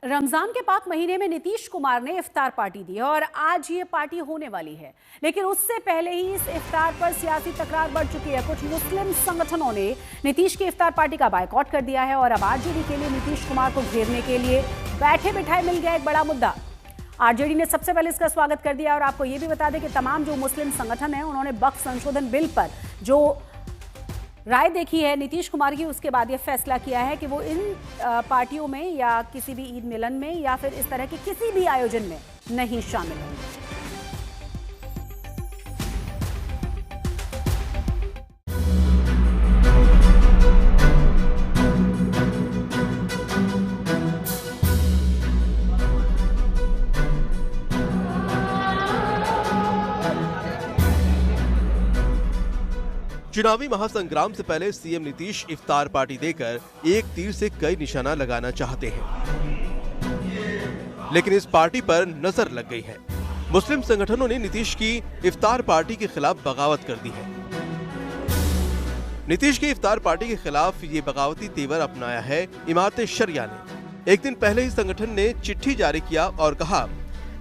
रमजान के पाक महीने में नीतीश कुमार ने इफ्तार पार्टी दी और आज ये पार्टी होने वाली है, लेकिन उससे पहले ही इस इफ्तार पर सियासी तकरार बढ़ चुकी है। कुछ मुस्लिम संगठनों ने नीतीश की इफ्तार पार्टी का बायकॉट कर दिया है और अब आरजेडी के लिए नीतीश कुमार को घेरने के लिए बैठे बिठाए मिल गया एक बड़ा मुद्दा। आरजेडी ने सबसे पहले इसका स्वागत कर दिया और आपको ये भी बता दें कि तमाम जो मुस्लिम संगठन है उन्होंने वक्फ संशोधन बिल पर जो राय देखी है नीतीश कुमार की, उसके बाद ये फैसला किया है कि वो इन पार्टियों में या किसी भी ईद मिलन में या फिर इस तरह के किसी भी आयोजन में नहीं शामिल होंगे। चुनावी महासंग्राम से पहले सीएम नीतीश इफ्तार पार्टी देकर एक तीर से कई निशाना लगाना चाहते हैं, लेकिन इस पार्टी पर नजर लग गई है। मुस्लिम संगठनों ने नीतीश की इफ्तार पार्टी के खिलाफ बगावत कर दी है। नीतीश की इफ्तार पार्टी के खिलाफ ये बगावती तेवर अपनाया है इमारत शरिया ने। एक दिन पहले ही संगठन ने चिट्ठी जारी किया और कहा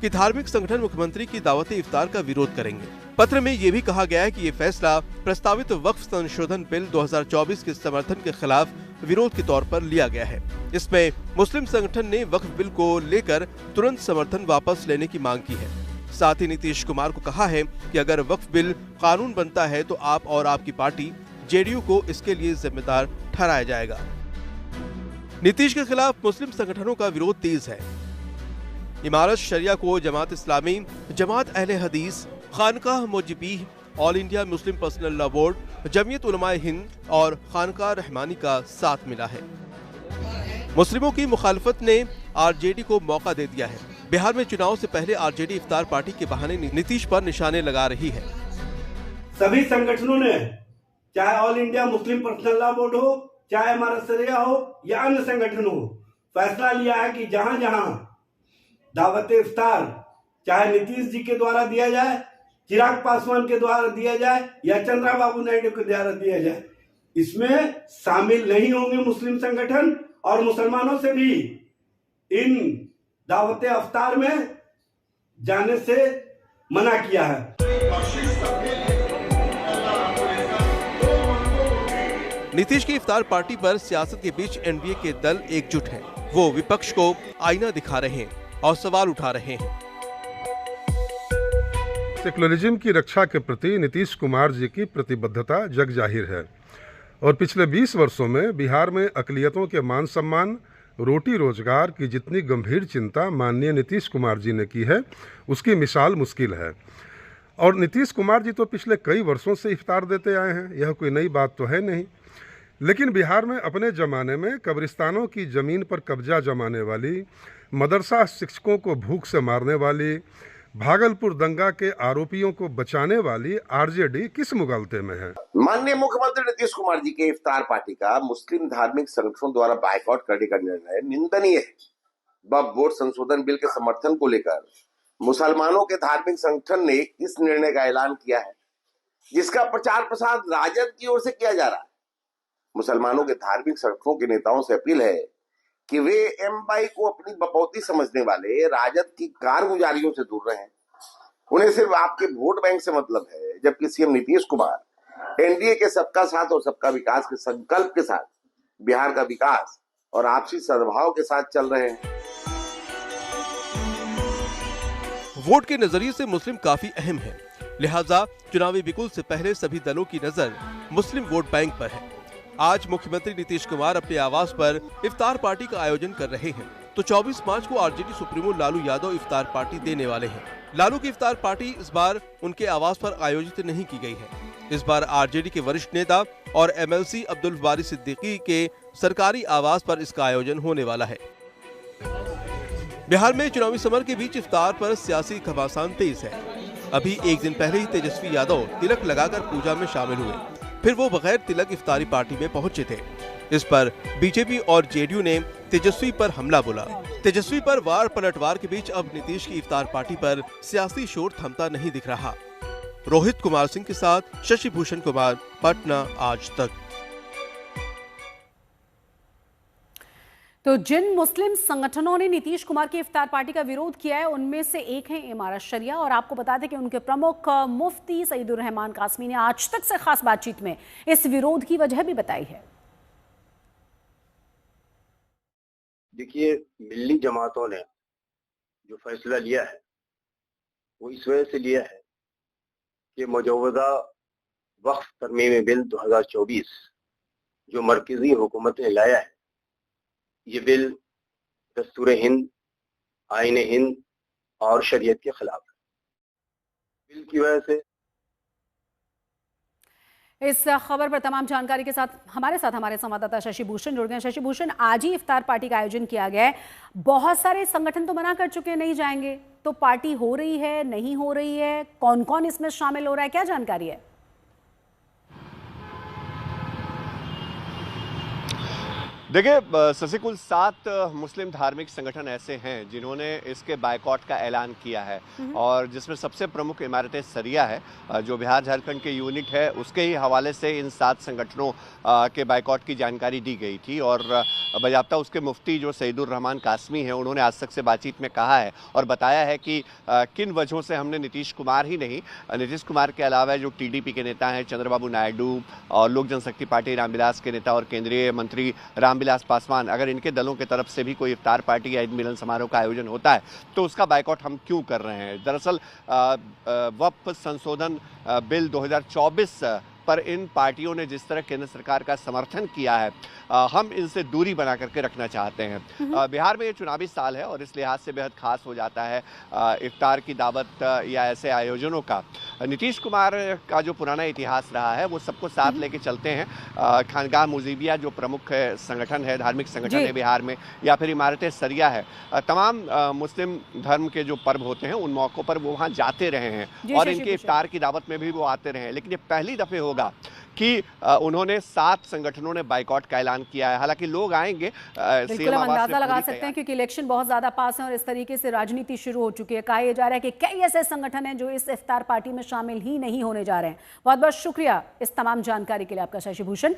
कि धार्मिक संगठन मुख्यमंत्री की दावत इफ्तार का विरोध करेंगे। पत्र में यह भी कहा गया है कि ये फैसला प्रस्तावित वक्फ संशोधन बिल 2024 के समर्थन के खिलाफ विरोध के तौर पर लिया गया है। इसमें मुस्लिम संगठन ने वक्फ बिल को लेकर तुरंत समर्थन वापस लेने की मांग की है। साथ ही नीतीश कुमार को कहा है कि अगर वक्फ बिल कानून बनता है तो आप और आपकी पार्टी जेडीयू को इसके लिए जिम्मेदार ठहराया जाएगा। नीतीश के खिलाफ मुस्लिम संगठनों का विरोध तेज है। इमारत शरिया को Jamaat Islami, Jamaat Ahle Hadith, Khanqah Mujibia, all India Muslim personal law board, Jamiat Ulamae Hind और खानकाह रहमानी का साथ मिला है। मुस्लिमों की मुखालफत ने आरजेडी को मौका दे दिया है। बिहार में चुनाव से पहले आरजेडी इफ्तार पार्टी के बहाने नीतीश पर निशाने लगा रही है। सभी संगठनों ने, चाहे all India Muslim personal law board हो, चाहे इमारत शरिया हो या अन्य संगठन हो, फैसला लिया है कि जहां जहां दावत इफ्तार चाहे नीतीश जी के द्वारा दिया जाए, चिराग पासवान के द्वारा दिया जाए या चंद्रबाबू नायडू के द्वारा दिया जाए, इसमें शामिल नहीं होंगे मुस्लिम संगठन। और मुसलमानों से भी इन दावत इफ्तार में जाने से मना किया है। नीतीश की इफ्तार पार्टी पर सियासत के बीच एनडीए के दल एकजुट हैं। वो विपक्ष को आईना दिखा रहे हैं और सवाल उठा रहे हैं। सेकुलरिज्म की रक्षा के प्रति नीतीश कुमार जी की प्रतिबद्धता जग जाहिर है और पिछले 20 वर्षों में बिहार में अक़लियतों के मान सम्मान, रोटी रोजगार की जितनी गंभीर चिंता माननीय नीतीश कुमार जी ने की है, उसकी मिसाल मुश्किल है। और नीतीश कुमार जी तो पिछले कई वर्षों से इफ्तार देते आए हैं, यह कोई नई बात तो है नहीं। लेकिन बिहार में अपने ज़माने में कब्रिस्तानों की ज़मीन पर कब्जा जमाने वाली, मदरसा शिक्षकों को भूख से मारने वाली, भागलपुर दंगा के आरोपियों को बचाने वाली आरजेडी किस मुगालते में है? माननीय मुख्यमंत्री नीतीश कुमार जी के इफ्तार पार्टी का मुस्लिम धार्मिक संगठनों द्वारा बायकॉट करने का निर्णय निंदनीय है। वक्फ बोर्ड संशोधन बिल के समर्थन को लेकर मुसलमानों के धार्मिक संगठन ने इस निर्णय का ऐलान किया है, जिसका प्रचार प्रसार राजद की ओर से किया जा रहा है। मुसलमानों के धार्मिक संगठनों के नेताओं से अपील है कि वे एमवाई को अपनी बपौती समझने वाले राजद की कारगुजारियों से दूर रहें। उन्हें सिर्फ आपके वोट बैंक से मतलब है, जबकि सीएम नीतीश कुमार एनडीए के सबका साथ और सबका विकास के संकल्प के साथ बिहार का विकास और आपसी सद्भाव के साथ चल रहे हैं। वोट के नजरिए से मुस्लिम काफी अहम है, लिहाजा चुनावी बिगुल से पहले सभी दलों की नजर मुस्लिम वोट बैंक पर है। आज मुख्यमंत्री नीतीश कुमार अपने आवास पर इफ्तार पार्टी का आयोजन कर रहे हैं, तो 24 मार्च को आरजेडी सुप्रीमो लालू यादव इफ्तार पार्टी देने वाले हैं। लालू की इफ्तार पार्टी इस बार उनके आवास पर आयोजित नहीं की गई है। इस बार आरजेडी के वरिष्ठ नेता और एमएलसी अब्दुल बारी सिद्दीकी के सरकारी आवास पर इसका आयोजन होने वाला है। बिहार में चुनावी समर के बीच इफ्तार पर सियासी घमासान तेज है। अभी एक दिन पहले ही तेजस्वी यादव तिलक लगाकर पूजा में शामिल हुए, फिर वो बगैर तिलक इफ्तारी पार्टी में पहुंचे थे। इस पर बीजेपी और जेडीयू ने तेजस्वी पर हमला बोला। तेजस्वी पर वार पलटवार के बीच अब नीतीश की इफ्तार पार्टी पर सियासी शोर थमता नहीं दिख रहा। रोहित कुमार सिंह के साथ शशि भूषण कुमार, पटना, आज तक। तो जिन मुस्लिम संगठनों ने नीतीश कुमार की इफ्तार पार्टी का विरोध किया है उनमें से एक है इमारत शरिया। और आपको बता दें कि उनके प्रमुख मुफ्ती सईदुर रहमान कासमी ने आज तक से खास बातचीत में इस विरोध की वजह भी बताई है। देखिए, मिल्ली जमातों ने जो फैसला लिया है वो इस वजह से लिया है कि मौजूदा वक्फ तरमीमी बिल 2024 जो मरकजी हुकूमत ने लाया है, ये बिल दस्तूर हिंद, आईन हिंद और शरीयत के खिलाफ है। बिल की वजह से इस खबर पर तमाम जानकारी के साथ हमारे संवाददाता शशि भूषण जुड़ गए हैं। शशि भूषण, आज ही इफ्तार पार्टी का आयोजन किया गया है। बहुत सारे संगठन तो मना कर चुके हैं, नहीं जाएंगे, तो पार्टी हो रही है, नहीं हो रही है, कौन कौन इसमें शामिल हो रहा है, क्या जानकारी है? देखिए शशि, कुल 7 मुस्लिम धार्मिक संगठन ऐसे हैं जिन्होंने इसके बायकॉट का ऐलान किया है और जिसमें सबसे प्रमुख इमारत सरिया है जो बिहार झारखंड के यूनिट है, उसके ही हवाले से इन 7 संगठनों के बायकॉट की जानकारी दी गई थी। और बजाब्ता उसके मुफ्ती जो सईदुर रहमान कासमी हैं, उन्होंने आज तक से बातचीत में कहा है और बताया है कि किन वजहों से हमने नीतीश कुमार ही नहीं, नीतीश कुमार के अलावा जो टीडीपी के नेता हैं चंद्रबाबू नायडू और लोक जनशक्ति पार्टी रामविलास के नेता और केंद्रीय मंत्री रामविलास पासवान, अगर इनके दलों की तरफ से भी कोई इफ्तार पार्टी या ईद मिलन समारोह का आयोजन होता है तो उसका बायकॉट हम क्यों कर रहे हैं। दरअसल वक्फ संशोधन बिल 2024 पर इन पार्टियों ने जिस तरह केंद्र सरकार का समर्थन किया है, हम इनसे दूरी बना करके रखना चाहते हैं। बिहार में ये चुनावी साल है और इस लिहाज से बेहद खास हो जाता है इफ्तार की दावत या ऐसे आयोजनों का। नीतीश कुमार का जो पुराना इतिहास रहा है वो सबको साथ लेके चलते हैं। खानगाह मुजीबिया जो प्रमुख संगठन है, धार्मिक संगठन है बिहार में, या फिर इमारत सरिया है, तमाम मुस्लिम धर्म के जो पर्व होते हैं उन मौक़ों पर वो वहाँ जाते रहे हैं और इनके इफ्तार की दावत में भी वो आते रहे हैं। लेकिन ये पहली दफ़े होगा कि उन्होंने 7 संगठनों ने बायकॉट का ऐलान किया है। हालांकि लोग आएंगे, बिल्कुल हम अंदाजा लगा सकते हैं क्योंकि इलेक्शन बहुत ज्यादा पास है और इस तरीके से राजनीति शुरू हो चुकी है। कहा यह जा रहा है कि कई ऐसे संगठन हैं जो इस इफ्तार पार्टी में शामिल ही नहीं होने जा रहे हैं। बहुत बहुत शुक्रिया इस तमाम जानकारी के लिए आपका शशि भूषण।